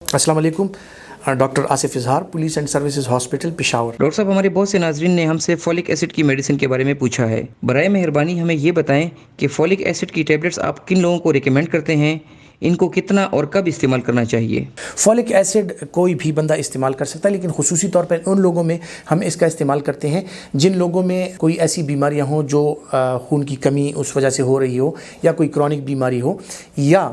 अस्सलाम वालेकुम। डॉक्टर आसिफ इजहार, police and services hospital Peshawar. Doctor साहब, हमारे बहुत से नाजरीन ने हमसे फॉलिक एसिड की मेडिसिन के बारे में पूछा है। बराए मेहरबानी हमें ये बताएं कि फॉलिक एसिड की टैबलेट्स आप किन लोगों को रिकमेंड करते हैं, इनको कितना और कब इस्तेमाल करना चाहिए। फॉलिक एसिड कोई भी बंदा इस्तेमाल कर सकता है, लेकिन खुसूसी तौर पर उन लोगों में हम इसका इस्तेमाल करते हैं जिन लोगों में कोई ऐसी बीमारियां हों जो खून की कमी उस वजह से हो रही हो, या कोई क्रॉनिक बीमारी हो, या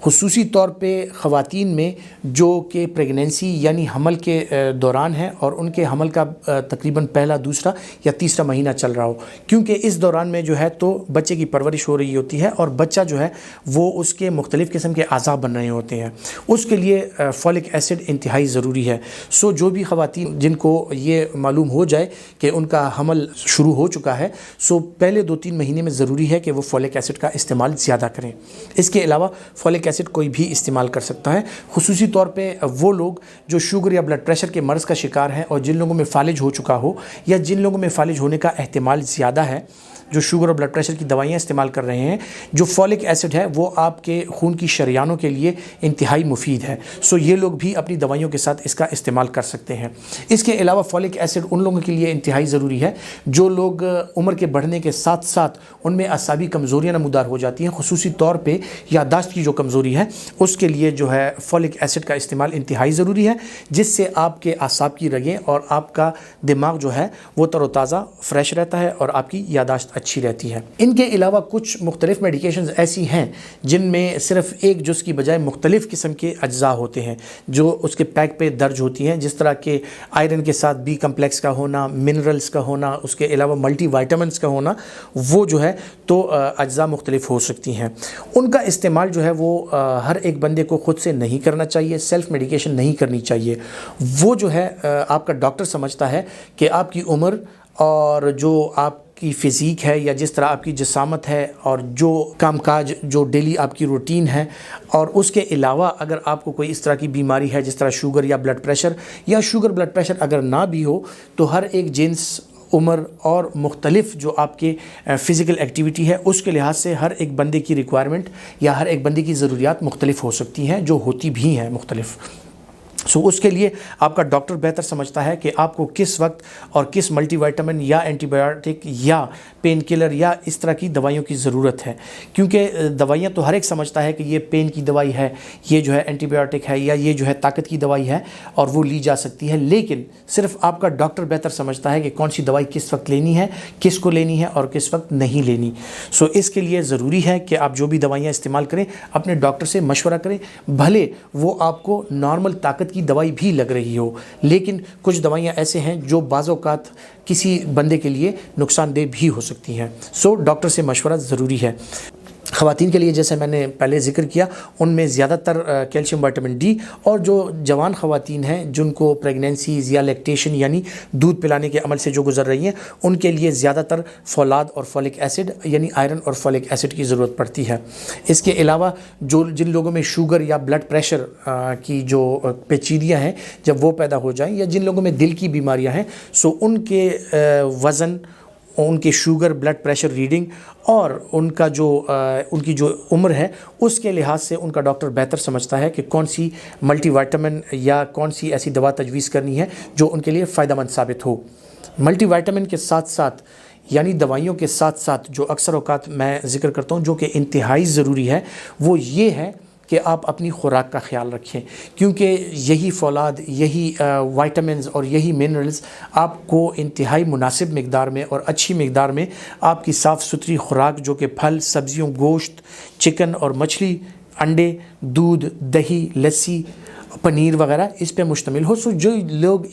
खुसूसी तौर पे ख़वातीन में जो कि प्रेगनेंसी यानी हमल के दौरान है और उनके हमल का तकरीबन पहला, दूसरा या तीसरा महीना चल रहा हो, क्योंकि इस दौरान में जो है तो बच्चे की परवरिश हो रही होती है और बच्चा जो है वो उसके मुख्तलिफ़ किस्म के आज़ा बन रहे होते हैं। उसके लिए फॉलिक एसिड इंतहाई ज़रूरी है। सो जो भी ख़वातीन जिनको ये मालूम हो जाए कि उनका हमल शुरू हो चुका है, सो पहले 2-3 महीने में ज़रूरी है कि वो फॉलिक एसिड का इस्तेमाल ज़्यादा करें। इसके अलावा फॉलिक एसिड कोई भी इस्तेमाल कर सकता है, खुसूसी तौर पे वो लोग जो शुगर या ब्लड प्रेशर के मर्ज़ का शिकार हैं और जिन लोगों में फालिज हो चुका हो या जिन लोगों में फालिज होने का एहतिमाल ज़्यादा है, जो शुगर और ब्लड प्रेशर की दवाइयाँ इस्तेमाल कर रहे हैं। जो फॉलिक एसिड है वो आपके खून की शरियानों के लिए इंतहाई मुफीद है। सो ये लोग भी अपनी दवाइयों के साथ इसका इस्तेमाल कर सकते हैं। इसके अलावा फॉलिक एसिड उन लोगों के लिए इंतहाई ज़रूरी है जो लोग उम्र के बढ़ने के साथ साथ उनमें असाबी कमज़ोरियाँ नमूदार हो जाती हैं, खुसूसी तौर पर याददाश्त की जो कमज़ोरी है उसके लिए जो है फॉलिक एसिड का इस्तेमाल इंतहाई ज़रूरी है, जिससे आपके आसाब की रगें और आपका दिमाग जो है वो तरोताज़ा फ्रेश रहता है और आपकी याददाश्त अच्छी रहती है। इनके अलावा कुछ मुख्तलिफ़ मेडिकेशंस ऐसी हैं जिनमें सिर्फ एक जुज़ की बजाय मुख्तलिफ़ किस्म के अज्जा होते हैं जो उसके पैक पे दर्ज होती हैं, जिस तरह के आयरन के साथ बी कम्प्लेक्स का होना, मिनरल्स का होना, उसके अलावा मल्टी वाइटामिन्स का होना, वो जो है तो अज्जा मुख्तलिफ़ हो सकती हैं। उनका इस्तेमाल जो है वो हर एक बंदे को ख़ुद से नहीं करना चाहिए, सेल्फ़ मेडिकेशन नहीं करनी चाहिए। वो जो है आपका डॉक्टर समझता है कि आपकी उम्र और जो आपकी फ़िज़ीक है या जिस तरह आपकी जिसामत है और जो कामकाज जो डेली आपकी रूटीन है, और उसके अलावा अगर आपको कोई इस तरह की बीमारी है जिस तरह शुगर या ब्लड प्रेशर, या शुगर ब्लड प्रेशर अगर ना भी हो तो हर एक जिन्स, उम्र और मुख्तलिफ़ जो आपके फ़िज़िकल एक्टिविटी है उसके लिहाज से हर एक बंदे की रिक्वायरमेंट या हर एक बंदे की ज़रूरियात मुख्तलिफ़ हो सकती हैं, जो होती भी हैं मुख्तलिफ़। सो उसके लिए आपका डॉक्टर बेहतर समझता है कि आपको किस वक्त और किस मल्टीविटामिन या एंटीबायोटिक या पेन किलर या इस तरह की दवाइयों की ज़रूरत है, क्योंकि दवाइयाँ तो हर एक समझता है कि ये पेन की दवाई है, ये जो है एंटीबायोटिक है, या ये जो है ताकत की दवाई है और वो ली जा सकती है, लेकिन सिर्फ आपका डॉक्टर बेहतर समझता है कि कौन सी दवाई किस वक्त लेनी है, किस को लेनी है और किस वक्त नहीं लेनी। सो इसके लिए ज़रूरी है कि आप जो भी दवाइयाँ इस्तेमाल करें अपने डॉक्टर से मशवरा करें, भले वो आपको नॉर्मल ताकत की दवाई भी लग रही हो, लेकिन कुछ दवाइयाँ ऐसे हैं जो बाज़ औक़ात किसी बंदे के लिए नुकसानदेह भी हो सकती हैं। सो डॉक्टर से मशवरा ज़रूरी है। ख़वातीन के लिए जैसे मैंने पहले ज़िक्र किया, उनमें ज़्यादातर कैल्शियम, विटामिन डी, और जो जवान ख़वातीन हैं जिनको प्रेगनेंसीज़ या लैक्टेशन यानी दूध पिलाने के अमल से जो गुजर रही हैं, उनके लिए ज़्यादातर फौलाद और फॉलिक एसिड यानी आयरन और फॉलिक एसिड की ज़रूरत पड़ती है। इसके अलावा जो जिन लोगों में शुगर या ब्लड प्रेशर की जो पेचीदियाँ हैं जब वो पैदा हो जाएँ, या जिन लोगों में दिल की बीमारियाँ हैं, सो उनके वज़न, उनके शुगर, ब्लड प्रेशर रीडिंग और उनकी जो उम्र है उसके लिहाज से उनका डॉक्टर बेहतर समझता है कि कौन सी मल्टीविटामिन या कौन सी ऐसी दवा तजवीज़ करनी है जो उनके लिए फ़ायदेमंद साबित हो। मल्टीविटामिन के साथ साथ यानी दवाइयों के साथ साथ जो अक्सर औक़ात मैं ज़िक्र करता हूँ जो कि इंतहाई ज़रूरी है, वो ये है कि आप अपनी खुराक का ख्याल रखें, क्योंकि यही फौलाद, यही वाइटामिन्स और यही मिनरल्स आपको इंतहाई मुनासिब मिक़दार में और अच्छी मिक़दार में आपकी साफ़ सुथरी खुराक जो कि फल, सब्ज़ियों, गोश्त, चिकन और मछली, अंडे, दूध, दही, लस्सी, पनीर वगैरह इस पे मुश्तमिल हो। सो जो लोग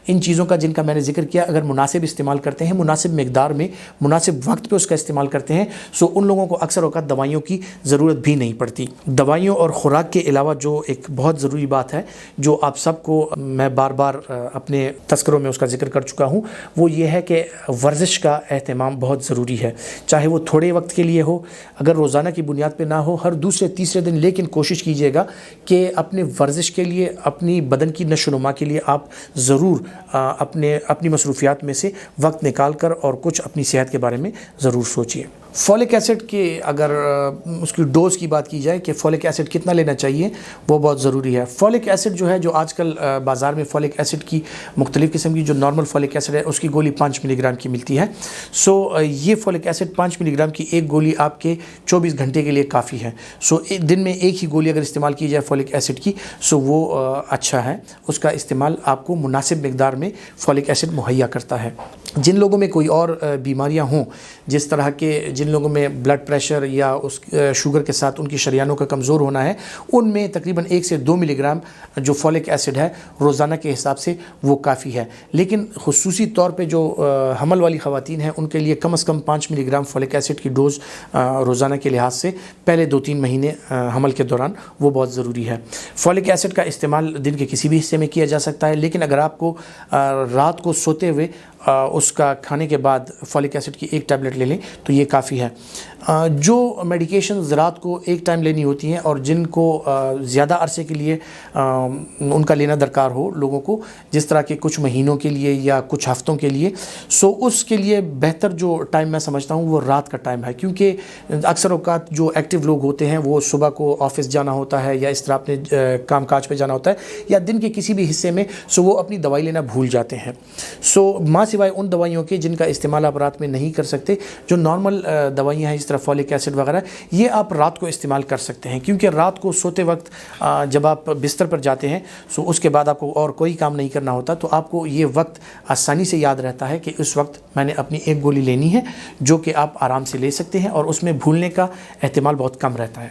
इन चीज़ों का जिनका मैंने ज़िक्र किया अगर मुनासिब इस्तेमाल करते हैं, मुनासिब मिक़दार में, मुनासिब वक्त पे उसका इस्तेमाल करते हैं, सो उन लोगों को अक्सर औक़ात दवाइयों की ज़रूरत भी नहीं पड़ती। दवाइयों और ख़ुराक के अलावा जो एक बहुत ज़रूरी बात है जो आप सबको मैं बार बार अपने तज़किरों में उसका ज़िक्र कर चुका हूँ, वो ये है कि वर्जिश का एहतमाम बहुत ज़रूरी है, चाहे वो थोड़े वक्त के लिए हो, अगर रोज़ाना की बुनियाद पर ना हो, हर दूसरे तीसरे दिन, लेकिन कोशिश कीजिएगा कि अपने वर्जिश के लिए, अपनी बदन की नशोनुमा के लिए आप ज़रूर अपनी मसरूफ़ियात में से वक्त निकाल कर और कुछ अपनी सेहत के बारे में ज़रूर सोचिए। فولک ایسڈ کے اگر اس کی ڈوز کی بات کی جائے کہ فولک ایسڈ کتنا لینا چاہیے وہ بہت ضروری ہے. فولک ایسڈ جو ہے جو آج کل بازار میں فولک ایسڈ کی مختلف قسم کی جو نارمل فولک ایسڈ ہے اس کی گولی 5 ملی گرام کی ملتی ہے. سو یہ فولک ایسڈ 5 ملی گرام کی ایک گولی آپ کے 24 گھنٹے کے لیے کافی ہے. سو دن میں ایک ہی گولی اگر استعمال کی جائے فولک ایسڈ کی سو وہ اچھا ہے. اس کا استعمال آپ کو مناسب مقدار میں فولک ایسڈ مہیا کرتا ہے. جن لوگوں میں کوئی اور بیماریاں ہوں جس طرح کے جن لوگوں میں بلڈ پریشر یا اس شوگر کے ساتھ ان کی شریانوں کا کمزور ہونا ہے ان میں تقریباً 1 سے 2 ملی گرام جو فولک ایسڈ ہے روزانہ کے حساب سے وہ کافی ہے. لیکن خصوصی طور پہ جو حمل والی خواتین ہیں ان کے لیے کم از کم 5 ملی گرام فولک ایسڈ کی ڈوز روزانہ کے لحاظ سے پہلے 2-3 مہینے حمل کے دوران وہ بہت ضروری ہے. فولک ایسڈ کا استعمال دن کے کسی بھی حصے میں کیا جا سکتا ہے لیکن اگر آپ کو رات کو سوتے ہوئے اس کا کھانے کے بعد فولک ایسڈ کی ایک ٹیبلٹ لے لیں تو یہ کافی ہے. جو میڈیکیشنز رات کو ایک ٹائم لینی ہوتی ہیں اور جن کو زیادہ عرصے کے لیے ان کا لینا درکار ہو لوگوں کو جس طرح کے کچھ مہینوں کے لیے یا کچھ ہفتوں کے لیے سو اس کے لیے بہتر جو ٹائم میں سمجھتا ہوں وہ رات کا ٹائم ہے. کیونکہ اکثر اوقات جو ایکٹیو لوگ ہوتے ہیں وہ صبح کو آفس جانا ہوتا ہے یا اس طرح اپنے کام کاج پہ جانا ہوتا ہے یا دن کے کسی بھی حصے میں سو وہ اپنی دوائی لینا بھول جاتے ہیں. سو ماں سوائے ان دوائیوں کے جن کا استعمال آپ رات میں نہیں کر سکتے جو نارمل دوائیاں ہیں جس طرح فولک ایسڈ وغیرہ یہ آپ رات کو استعمال کر سکتے ہیں. کیونکہ رات کو سوتے وقت جب آپ بستر پر جاتے ہیں سو اس کے بعد آپ کو اور کوئی کام نہیں کرنا ہوتا تو آپ کو یہ وقت آسانی سے یاد رہتا ہے کہ اس وقت میں نے اپنی ایک گولی لینی ہے جو کہ آپ آرام سے لے سکتے ہیں اور اس میں بھولنے کا احتمال بہت کم رہتا ہے.